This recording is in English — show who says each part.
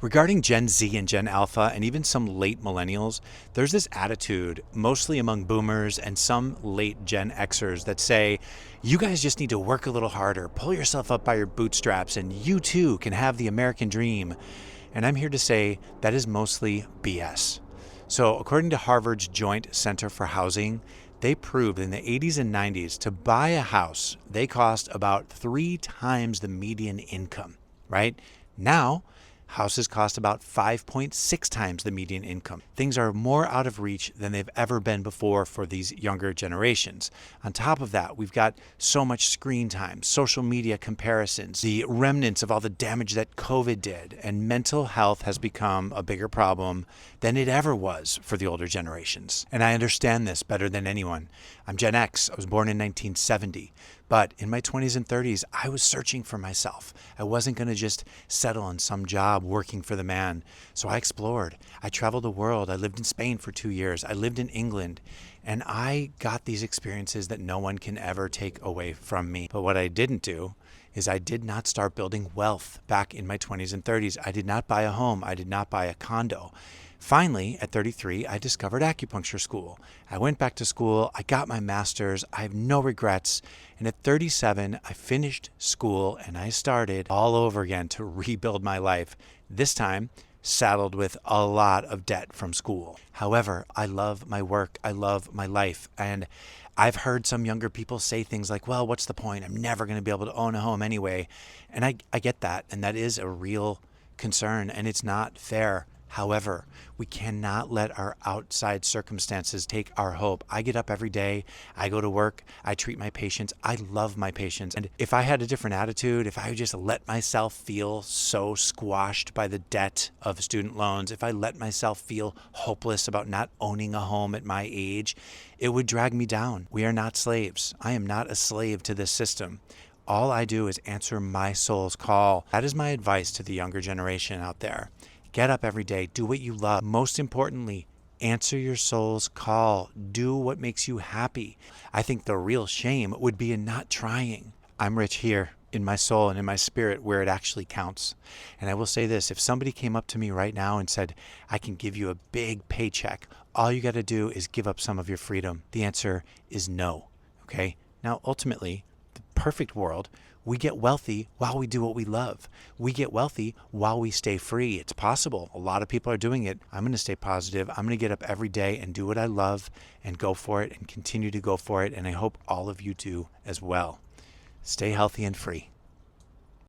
Speaker 1: Regarding Gen Z and Gen Alpha and even some late millennials, there's this attitude, mostly among boomers and some late Gen Xers, that say, you guys just need to work a little harder, pull yourself up by your bootstraps, and you too can have the American dream. And I'm here to say that is mostly BS. So, according to Harvard's Joint Center for Housing, they proved in the 80s and 90s to buy a house, they cost about 3 times the median income, right? Now, houses cost about 5.6 times the median income. Things are more out of reach than they've ever been before for these younger generations. On top of that, we've got so much screen time, social media comparisons, the remnants of all the damage that COVID did, and mental health has become a bigger problem than it ever was for the older generations. And I understand this better than anyone. I'm Gen X. I was born in 1970. But in my 20s and 30s, I was searching for myself. I wasn't going to just settle on some job working for the man. So I explored. I traveled the world. I lived in Spain for 2 years. I lived in England. And I got these experiences that no one can ever take away from me. But what I didn't do is I did not start building wealth back in my 20s and 30s. I did not buy a home. I did not buy a condo. Finally, at 33, I discovered acupuncture school. I went back to school, I got my master's, I have no regrets, and at 37, I finished school and I started all over again to rebuild my life, this time saddled with a lot of debt from school. However, I love my work, I love my life, and I've heard some younger people say things like, well, what's the point? I'm never going to be able to own a home anyway. And I get that, and that is a real concern, and it's not fair. However, we cannot let our outside circumstances take our hope. I get up every day, I go to work, I treat my patients, I love my patients. And if I had a different attitude, if I just let myself feel so squashed by the debt of student loans, if I let myself feel hopeless about not owning a home at my age, it would drag me down. We are not slaves. I am not a slave to this system. All I do is answer my soul's call. That is my advice to the younger generation out there. Get up every day, do what you love. Most importantly, answer your soul's call. Do what makes you happy. I think the real shame would be in not trying. I'm rich here in my soul and in my spirit where it actually counts. And I will say this, if somebody came up to me right now and said, I can give you a big paycheck, all you got to do is give up some of your freedom. The answer is no. Okay? Now, ultimately, the perfect world, we get wealthy while we do what we love. We get wealthy while we stay free. It's possible. A lot of people are doing it. I'm going to stay positive. I'm going to get up every day and do what I love and go for it and continue to go for it. And I hope all of you do as well. Stay healthy and free.